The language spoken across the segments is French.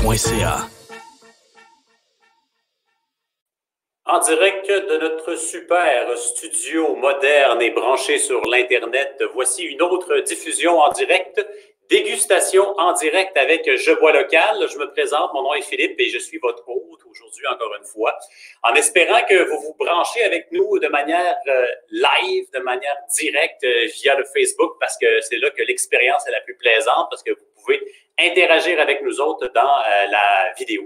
jeboilecal.ca. En direct de notre super studio moderne et branché sur l'Internet, voici une autre diffusion en direct, dégustation en direct avec Je bois local. Je me présente, mon nom est Philippe et je suis votre hôte aujourd'hui encore une fois, en espérant que vous vous branchez avec nous de manière live, de manière directe via le Facebook, parce que c'est là que l'expérience est la plus plaisante, parce que vous pouvez interagir avec nous autres dans la vidéo.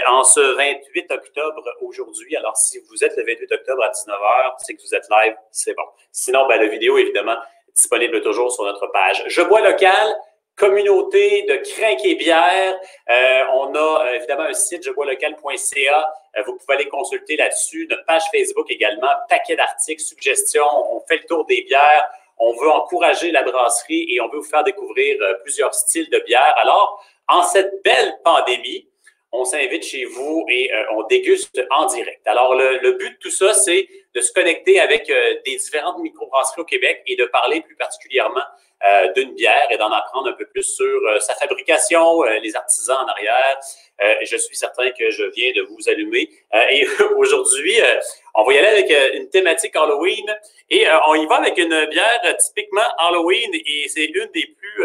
En ce 28 octobre aujourd'hui, alors si vous êtes le 28 octobre à 19h, c'est que vous êtes live, c'est bon. Sinon, ben, la vidéo, évidemment, disponible toujours sur notre page. Je bois local, communauté de crinques et bières. On a évidemment un site, jeboilecal.ca. Vous pouvez aller consulter là-dessus. Notre page Facebook également, paquet d'articles, suggestions. On fait le tour des bières. On veut encourager la brasserie et on veut vous faire découvrir plusieurs styles de bière. Alors, en cette belle pandémie, on s'invite chez vous et on déguste en direct. Alors, le but de tout ça, c'est de se connecter avec des différentes microbrasseries au Québec et de parler plus particulièrement d'une bière et d'en apprendre un peu plus sur sa fabrication, les artisans en arrière. Je suis certain que je viens de vous allumer. Et aujourd'hui, on va y aller avec une thématique Halloween et on y va avec une bière typiquement Halloween et c'est une des plus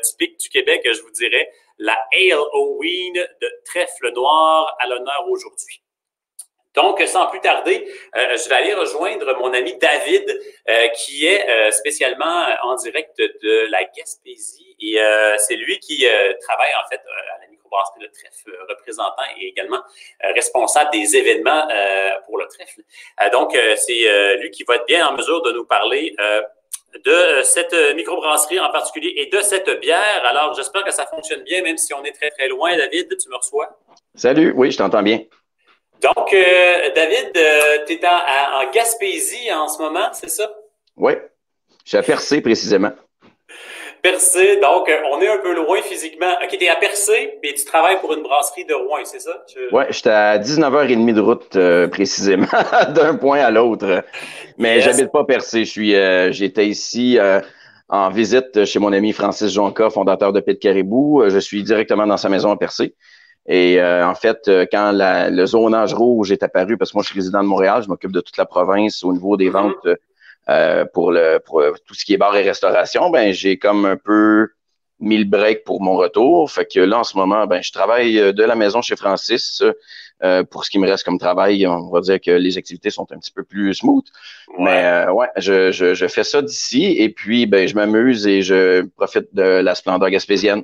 typiques du Québec, je vous dirais, la Ale Halloween de trèfle noir à l'honneur aujourd'hui. Donc, sans plus tarder, je vais aller rejoindre mon ami David, qui est spécialement en direct de la Gaspésie. Et c'est lui qui travaille, en fait, à la microbrasserie Le Trèfle, représentant et également responsable des événements pour le Trèfle. Donc, c'est lui qui va être bien en mesure de nous parler de cette microbrasserie en particulier et de cette bière. Alors, j'espère que ça fonctionne bien, même si on est très, très loin. David, tu me reçois? Salut, oui, je t'entends bien. Donc, David, tu es en Gaspésie en ce moment, c'est ça? Oui, je suis à Percé précisément. Percé, donc on est un peu loin physiquement. OK, tu es à Percé, mais tu travailles pour une brasserie de Rouen, c'est ça? Oui, j'étais à 19h30 de route précisément, d'un point à l'autre. Mais Yes. J'habite pas Percé. J'étais ici en visite chez mon ami Francis Jonca, fondateur de Pit Caribou. Je suis directement dans sa maison à Percé. Et en fait, quand le zonage rouge est apparu, parce que moi je suis résident de Montréal, je m'occupe de toute la province au niveau des ventes pour tout ce qui est bar et restauration, ben j'ai comme un peu mis le break pour mon retour. Fait que là, en ce moment, ben je travaille de la maison chez Francis. Pour ce qui me reste comme travail, on va dire que les activités sont un petit peu plus smooth. Ouais. Mais ouais, je fais ça d'ici et puis ben je m'amuse et je profite de la splendeur gaspésienne.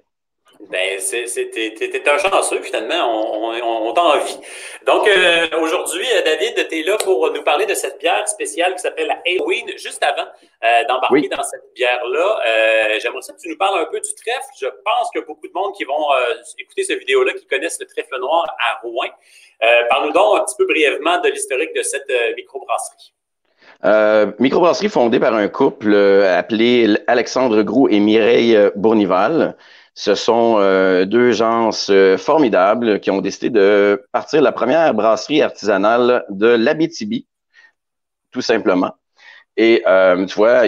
Ben, t'es un chanceux, finalement, on t'a envie. Donc, aujourd'hui, David, tu es là pour nous parler de cette bière spéciale qui s'appelle la Halloween. Juste avant d'embarquer Oui. dans cette bière-là, j'aimerais ça que tu nous parles un peu du trèfle. Je pense que beaucoup de monde qui vont écouter cette vidéo-là, qui connaissent le trèfle noir à Rouen. Parle-nous donc un petit peu brièvement de l'historique de cette microbrasserie. Microbrasserie fondée par un couple appelé Alexandre Groux et Mireille Bournival. Ce sont deux gens formidables qui ont décidé de partir la première brasserie artisanale de l'Abitibi, tout simplement. Et tu vois,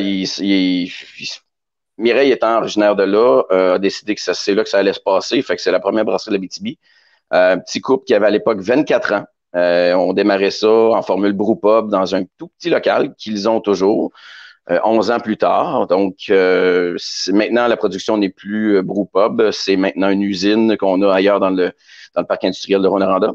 Mireille étant originaire de là, a décidé que c'est là que ça allait se passer. Fait que c'est la première brasserie de l'Abitibi. Petit couple qui avait à l'époque 24 ans. On démarrait ça en formule brewpub dans un tout petit local qu'ils ont toujours. 11 ans plus tard. Donc, maintenant, la production n'est plus brewpub. C'est maintenant une usine qu'on a ailleurs dans le parc industriel de Rwanda.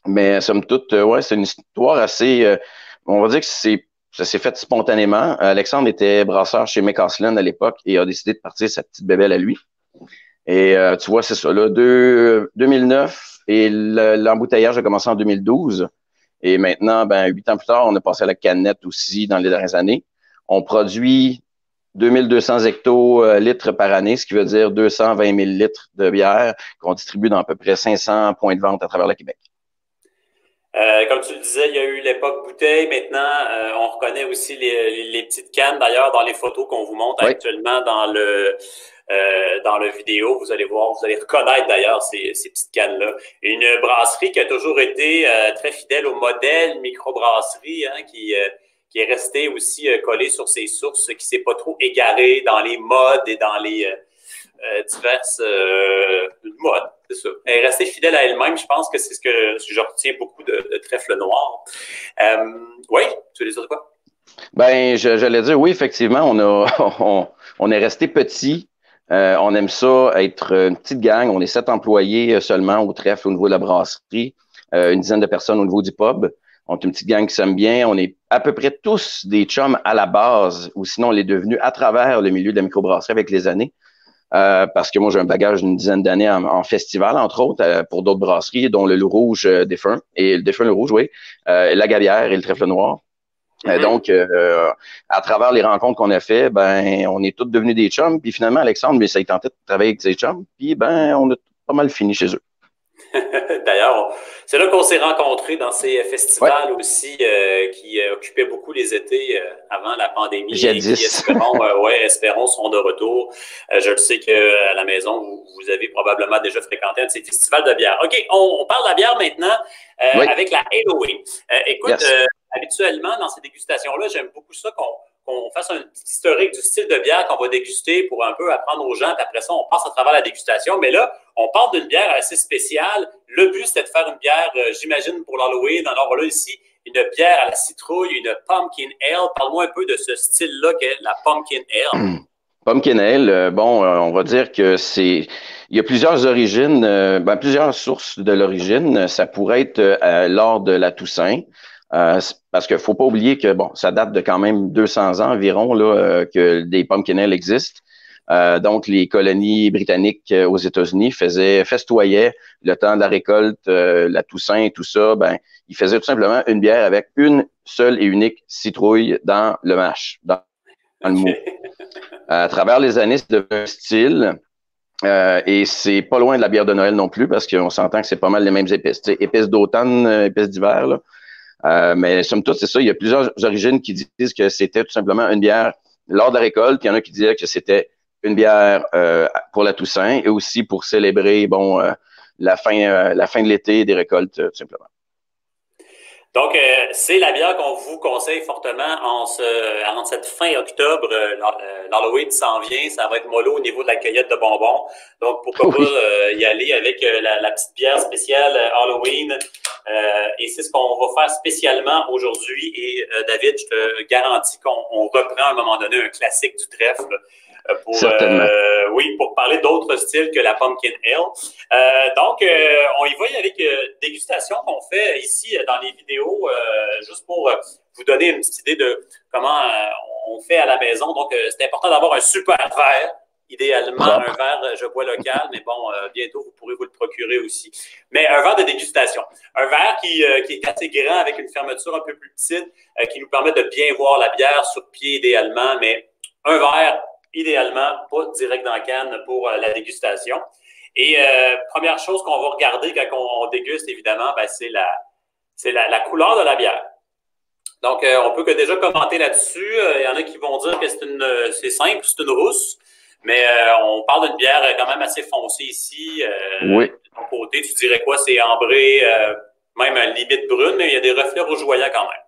Mais somme toute, ouais, c'est une histoire assez... on va dire que ça s'est fait spontanément. Alexandre était brasseur chez McCausland à l'époque et a décidé de partir sa petite bébelle à lui. Et tu vois, c'est ça, là, 2009 et l'embouteillage a commencé en 2012. Et maintenant, ben, 8 ans plus tard, on a passé à la canette aussi dans les dernières années. On produit 2200 hectolitres par année, ce qui veut dire 220 000 litres de bière qu'on distribue dans à peu près 500 points de vente à travers le Québec. Comme tu le disais, il y a eu l'époque bouteille. Maintenant, on reconnaît aussi les petites cannes. D'ailleurs, dans les photos qu'on vous montre actuellement dans le vidéo, vous allez voir, vous allez reconnaître d'ailleurs ces petites cannes-là. Une brasserie qui a toujours été très fidèle au modèle microbrasserie, hein, qui est restée aussi collée sur ses sources, qui s'est pas trop égarée dans les modes et dans les diverses modes. c'est ça. Elle est restée fidèle à elle-même. Je pense que c'est ce que je retiens beaucoup de Trèfle Noir. Oui, tu veux dire quoi? Ben, j'allais dire, oui, effectivement, on est resté petit. On aime ça être une petite gang. On est 7 employés seulement au trèfle au niveau de la brasserie, une dizaine de personnes au niveau du pub. On est une petite gang qui s'aime bien. On est à peu près tous des chums à la base, ou sinon on l'est devenu à travers le milieu de la microbrasserie avec les années. Parce que moi, j'ai un bagage d'une dizaine d'années en festival, entre autres, pour d'autres brasseries, dont le Loup Rouge défunt, et le défunt Le Rouge, oui, la Gabière et le Trèfle Noir. Donc, à travers les rencontres qu'on a fait, ben, on est tous devenus des chums. Puis finalement, Alexandre, lui, ça il tentait de travailler avec ses chums. Puis, ben, on a pas mal fini chez eux. D'ailleurs, c'est là qu'on s'est rencontrés dans ces Ouais, festivals aussi qui occupaient beaucoup les étés avant la pandémie et qui, jadis. espérons, seront de retour. Je le sais qu'à la maison, vous avez probablement déjà fréquenté un de ces festivals de bière. OK, on parle de la bière maintenant Oui, avec la Halloween. Écoute, yes. habituellement, dans ces dégustations-là, j'aime beaucoup ça qu'on fasse un petit historique du style de bière qu'on va déguster pour un peu apprendre aux gens, puis après ça, on passe à travers la dégustation. Mais là, on parle d'une bière assez spéciale. Le but, c'était de faire une bière, j'imagine, pour l'Halloween. Alors là, ici, une bière à la citrouille, une Pumpkin Ale. Parle-moi un peu de ce style-là qu'est la Pumpkin Ale. Pumpkin Ale, bon, on va dire que c'est. Il y a plusieurs origines, ben, plusieurs sources de l'origine. Ça pourrait être lors de la Toussaint. Parce qu'il faut pas oublier que bon, ça date de quand même 200 ans environ là, que des pumpkin ale existent. Donc, les colonies britanniques aux États-Unis festoyaient le temps de la récolte, la Toussaint et tout ça. Ben, ils faisaient tout simplement une bière avec une seule et unique citrouille dans le mash, dans le mou. À travers les années, c'est devenu un style. Et c'est pas loin de la bière de Noël non plus, parce qu'on s'entend que c'est pas mal les mêmes épices. Tu sais, épices d'automne, épices d'hiver, là. Mais somme toute, c'est ça. Il y a plusieurs origines qui disent que c'était tout simplement une bière lors de la récolte. Puis il y en a qui disaient que c'était une bière pour la Toussaint et aussi pour célébrer bon la fin de l'été des récoltes, tout simplement. Donc, c'est la bière qu'on vous conseille fortement en cette fin octobre. L'Halloween s'en vient, ça va être mollo au niveau de la cueillette de bonbons. Donc, pourquoi pas Oui, y aller avec la petite bière spéciale Halloween. Et c'est ce qu'on va faire spécialement aujourd'hui. Et David, je te garantis qu'on reprend à un moment donné un classique du trèfle certainement. pour parler d'autres styles que la Pumpkin Ale. Donc, on y va avec dégustation qu'on fait ici dans les vidéos, juste pour vous donner une petite idée de comment on fait à la maison. Donc, c'est important d'avoir un super verre. Idéalement, un Propre. verre, je bois local, mais bon, bientôt, vous pourrez vous le procurer aussi. Mais un verre de dégustation. Un verre qui est assez grand avec une fermeture un peu plus petite, qui nous permet de bien voir la bière sur pied idéalement, mais un verre idéalement, pas direct dans la canne pour la dégustation. Et première chose qu'on va regarder quand on déguste, évidemment, ben, c'est la couleur de la bière. Donc, on peut que déjà commenter là-dessus. Il y en a qui vont dire que c'est simple, c'est une rousse, mais on parle d'une bière quand même assez foncée ici. Oui. De ton côté, tu dirais quoi? C'est ambré, même à limite brune, mais il y a des reflets rougeoyants quand même.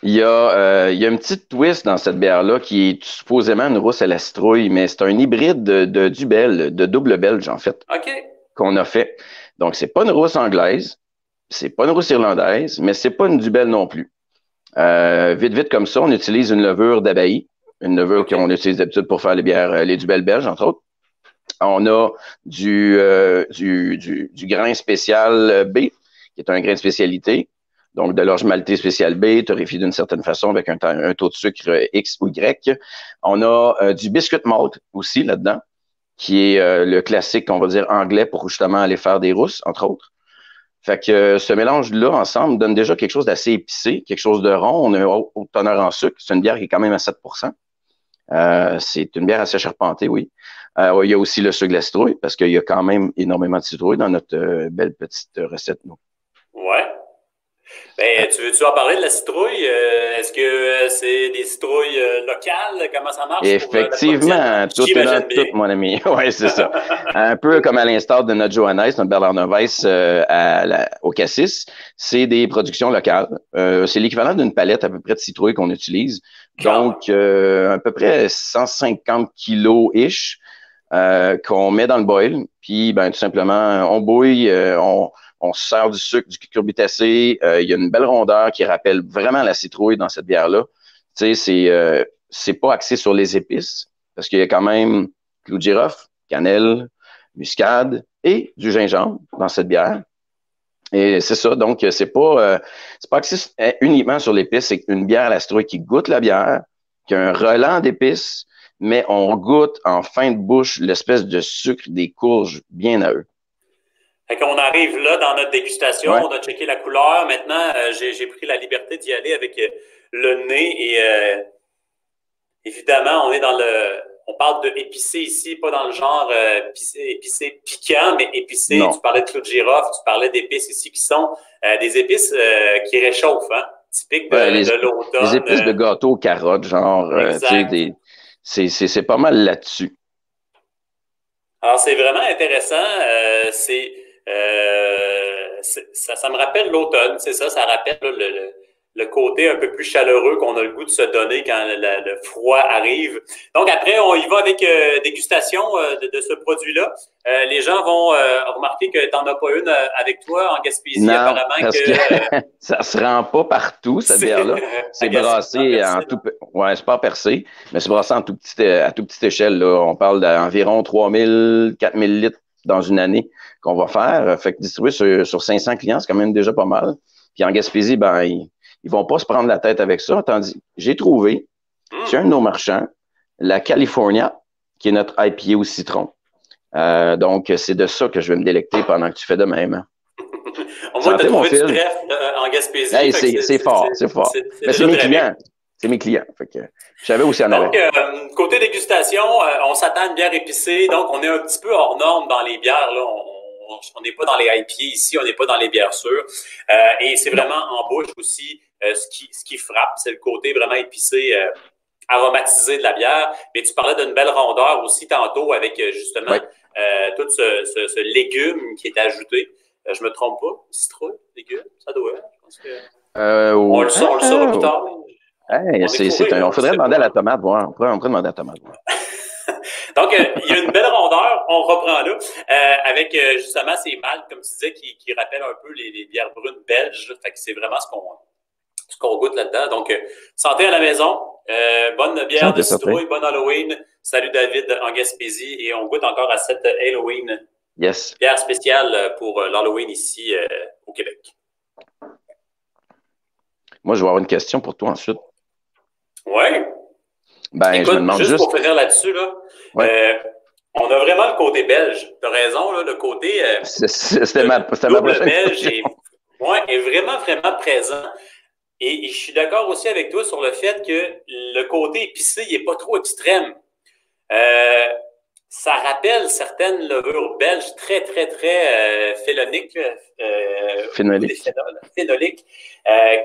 Il y a une petite twist dans cette bière-là qui est supposément une rousse à la citrouille, mais c'est un hybride de Dubel, de double belge, en fait, OK. qu'on a fait. Donc, c'est pas une rousse anglaise, c'est pas une rousse irlandaise, mais c'est pas une Dubel non plus. Vite, vite comme ça, on utilise une levure d'abbaye, une levure OK. qu'on utilise d'habitude pour faire les bières, les Dubel belges, entre autres. On a du grain spécial B, qui est un grain de spécialité. Donc, de l'orge maltais spécial B, torréfié d'une certaine façon avec un taux de sucre X ou Y. On a du biscuit malt aussi là-dedans, qui est le classique, on va dire, anglais pour justement aller faire des rousses, entre autres. Fait que ce mélange-là, ensemble, donne déjà quelque chose d'assez épicé, quelque chose de rond. On a une haute teneur en sucre. C'est une bière qui est quand même à 7%. C'est une bière assez charpentée, oui. Il y a aussi le sucre de la citrouille, parce qu'il y a quand même énormément de citrouille dans notre belle petite recette, nous. Ouais. Ben, tu veux-tu en parler de la citrouille? Est-ce que c'est des citrouilles locales? Comment ça marche pour la provision? Effectivement, tout est dans J'imagine bien. tout, mon ami. Oui, c'est ça. Un peu comme à l'instar de notre Johannes, notre Berliner Weiss au Cassis, c'est des productions locales. C'est l'équivalent d'une palette à peu près de citrouille qu'on utilise. Quand même. Donc, à peu près 150 kilos-ish. qu'on met dans le boil. Puis, ben, tout simplement, on bouille, on se sert du sucre, du cucurbitacé. Il y a une belle rondeur qui rappelle vraiment la citrouille dans cette bière-là. Tu sais, c'est pas axé sur les épices parce qu'il y a quand même clou de girofle, cannelle, muscade et du gingembre dans cette bière. Et c'est ça, donc c'est pas axé uniquement sur l'épice, c'est une bière à la citrouille qui goûte la bière, qui a un relent d'épices, mais on goûte en fin de bouche l'espèce de sucre des courges bien à eux. Fait qu'on arrive là dans notre dégustation, on a checké la couleur. Maintenant, j'ai pris la liberté d'y aller avec le nez et évidemment, on est dans on parle de épicé ici, pas dans le genre épicé piquant, mais épicé. Non. Tu parlais de clou de girofle, tu parlais d'épices ici qui sont des épices qui réchauffent, hein, typiques de l'automne. Des épices de gâteau aux carottes, genre, c'est pas mal là-dessus. Alors, c'est vraiment intéressant. Ça me rappelle l'automne, c'est ça, ça rappelle le côté un peu plus chaleureux qu'on a le goût de se donner quand le froid arrive. Donc après, on y va avec dégustation de ce produit-là. Les gens vont remarquer que tu n'en as pas une avec toi en Gaspésie. Non, apparemment parce que ça se rend pas partout, cette bière-là. C'est brassé en tout... Ouais, c'est pas percé, mais c'est brassé à toute petite échelle. Là. On parle d'environ 3000, 4000 litres dans une année qu'on va faire. Fait que distribué sur 500 clients, c'est quand même déjà pas mal. Puis en Gaspésie, ben, ils vont pas se prendre la tête avec ça. Tandis, j'ai trouvé, chez un de nos marchands, la California, qui est notre IPA au citron. Donc, c'est de ça que je vais me délecter pendant que tu fais de même. On va te trouver du trèfle en Gaspésie. Hey, c'est fort, c'est fort. Mais c'est mes clients. C'est mes clients. Fait que je savais aussi en avoir. Donc, côté dégustation, on s'attend à une bière épicée. Donc, on est un petit peu hors norme dans les bières. Là. On n'est pas dans les IPA ici, on n'est pas dans les bières sûres. Et c'est vraiment en bouche aussi ce qui frappe. C'est le côté vraiment épicé, aromatisé de la bière. Mais tu parlais d'une belle rondeur aussi tantôt avec justement tout ce légume qui est ajouté. Je me trompe pas? Citrouille, légumes, ça doit être. Je pense que on le saura plus tard. Hey, on faudrait demander à la tomate, voir. On pourrait demander à la tomate, voir. Donc, il y a une belle rondeur, on reprend là, avec justement ces maltes, comme tu disais, qui rappellent un peu les bières brunes belges. Fait que c'est vraiment ce qu'on goûte là-dedans. Donc, santé à la maison, bonne bière de citrouille, bonne Halloween. Salut David en Gaspésie et on goûte encore à cette Halloween. Yes. Bière spéciale pour l'Halloween ici au Québec. Moi, je vais avoir une question pour toi ensuite. Oui. Ben, écoute, je me demande juste pour finir là-dessus, là, on a vraiment le côté belge. Tu as raison, là, le côté. C'était ma prochaine belge est vraiment, vraiment présent. Et je suis d'accord aussi avec toi sur le fait que le côté épicé, il n'est pas trop extrême. Ça rappelle certaines levures belges très, très, très phénoliques, phénoliques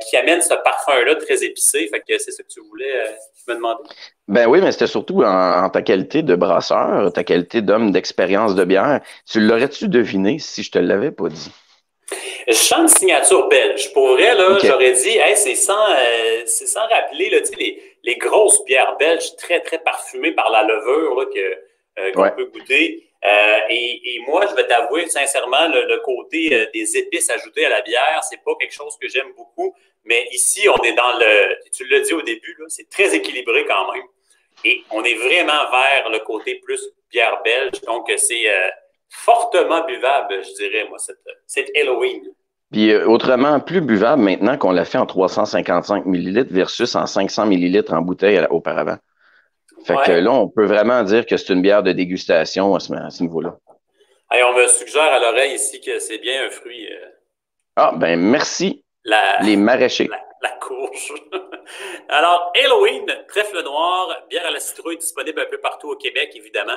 qui amènent ce parfum-là très épicé. Fait que c'est ce que tu voulais me demander. Ben oui, mais c'était surtout en ta qualité de brasseur, ta qualité d'homme d'expérience de bière. Tu l'aurais-tu deviné si je te l'avais pas dit? Je sens une signature belge. Pour vrai, là, j'aurais dit, hey, c'est sans rappeler là, les grosses bières belges très, très parfumées par la levure là, qu'on peut goûter. Et moi, je vais t'avouer sincèrement, le côté des épices ajoutées à la bière, c'est pas quelque chose que j'aime beaucoup. Mais ici, on est dans tu l'as dit au début, là, c'est très équilibré quand même. Et on est vraiment vers le côté plus bière belge. Donc, c'est fortement buvable, je dirais, moi, cette Halloween. Puis autrement, plus buvable maintenant qu'on l'a fait en 355 ml versus en 500 ml en bouteille auparavant. Fait que là, on peut vraiment dire que c'est une bière de dégustation à ce niveau-là. Hey, on me suggère à l'oreille ici que c'est bien un fruit. Ah, ben merci, les maraîchers. La courge. Alors, Halloween, trèfle noir, bière à la citrouille disponible un peu partout au Québec, évidemment.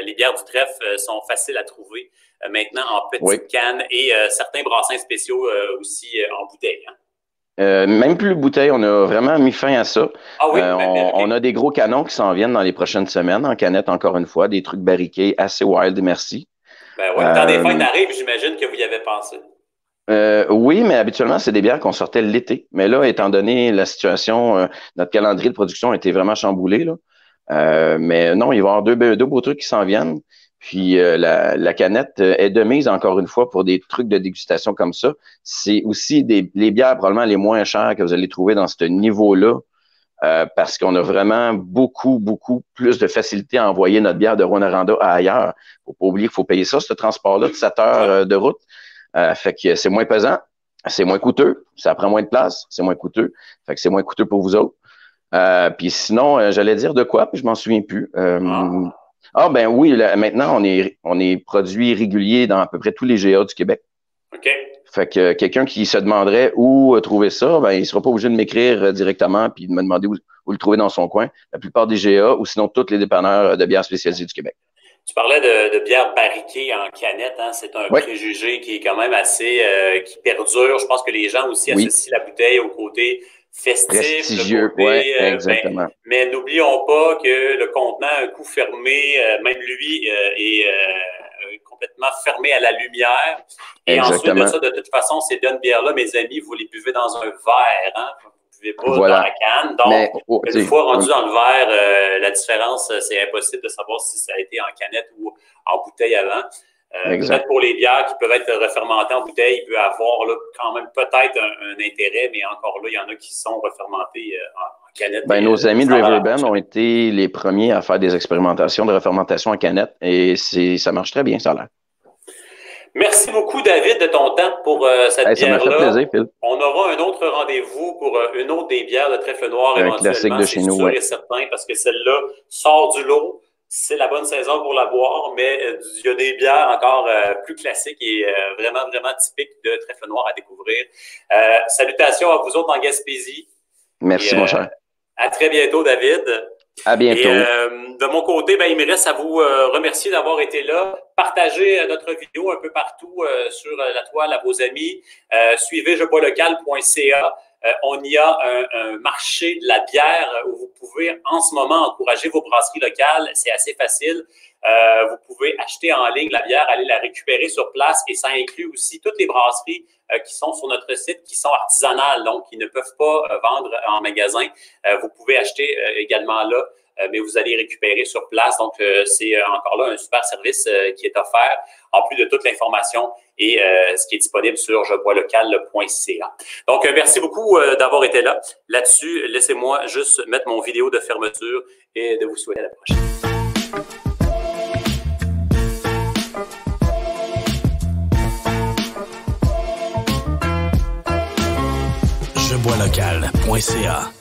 Les bières du trèfle sont faciles à trouver maintenant en petites cannes et certains brassins spéciaux aussi en bouteille. Hein. Même plus bouteille, on a vraiment mis fin à ça. Ah oui, on a des gros canons qui s'en viennent dans les prochaines semaines, en canette encore une fois, des trucs barriqués assez wild, merci. Ben ouais, quand des fêtes arrivent, j'imagine que vous y avez pensé. Oui, mais habituellement, c'est des bières qu'on sortait l'été. Mais là, étant donné la situation, notre calendrier de production a été vraiment chamboulé. Là. Mais non, il va y avoir deux beaux trucs qui s'en viennent. Puis la canette est de mise, encore une fois, pour des trucs de dégustation comme ça. C'est aussi les bières probablement les moins chères que vous allez trouver dans ce niveau-là, parce qu'on a vraiment beaucoup plus de facilité à envoyer notre bière de Rwanda ailleurs. Faut pas oublier qu'il faut payer ça, ce transport-là de 7 heures de route. Fait que c'est moins pesant, c'est moins coûteux, ça prend moins de place, c'est moins coûteux. Fait que c'est moins coûteux pour vous autres. Puis sinon, j'allais dire de quoi, puis je m'en souviens plus. Ben oui, là, maintenant, on est produit régulier dans à peu près tous les GA du Québec. OK. Fait que quelqu'un qui se demanderait où trouver ça, ben il sera pas obligé de m'écrire directement puis de me demander où le trouver dans son coin. La plupart des GA ou sinon tous les dépanneurs de bières spécialisées du Québec. Tu parlais de bière barriquée en canette, hein? C'est un préjugé qui est quand même assez qui perdure. Je pense que les gens aussi associent la bouteille au côté festif, prestigieux, exactement. Mais n'oublions pas que le contenant, un coup fermé, même lui, est complètement fermé à la lumière. Et ensuite de ça, de toute façon, ces deux bières-là, mes amis, vous les buvez dans un verre, hein? Vous ne buvez pas dans la canne. Donc, une fois rendu dans le verre, la différence, c'est impossible de savoir si ça a été en canette ou en bouteille avant. Peut-être pour les bières qui peuvent être refermentées en bouteille, il peut y avoir là, quand même peut-être un intérêt, mais encore là, il y en a qui sont refermentées en canette. Nos amis de Riverbend ont été les premiers à faire des expérimentations de refermentation en canette et ça marche très bien, ça a l'air. Merci beaucoup, David, de ton temps pour cette bière-là. Ça m'a fait plaisir, Phil. On aura un autre rendez-vous pour une autre des bières de Trèfle Noir éventuellement. Un classique de chez nous, sûr et certain, parce que celle-là sort du lot. C'est la bonne saison pour la boire, mais il y a des bières encore plus classiques et vraiment typiques de Trèfle Noir à découvrir. Salutations à vous autres en Gaspésie. Merci, mon cher. À très bientôt, David. À bientôt. Et de mon côté, il me reste à vous remercier d'avoir été là. Partagez notre vidéo un peu partout sur la toile à vos amis. Suivez jeboislocal.ca. On y a un marché de la bière où vous pouvez en ce moment encourager vos brasseries locales. C'est assez facile. Vous pouvez acheter en ligne la bière, aller la récupérer sur place et ça inclut aussi toutes les brasseries qui sont sur notre site, qui sont artisanales, donc qui ne peuvent pas vendre en magasin. Vous pouvez acheter également là, mais vous allez récupérer sur place. Donc, c'est encore là un super service qui est offert, en plus de toute l'information et ce qui est disponible sur jeboislocal.ca. Donc, merci beaucoup d'avoir été là. Là-dessus, laissez-moi juste mettre mon vidéo de fermeture et de vous souhaiter à la prochaine. Jeboislocal.ca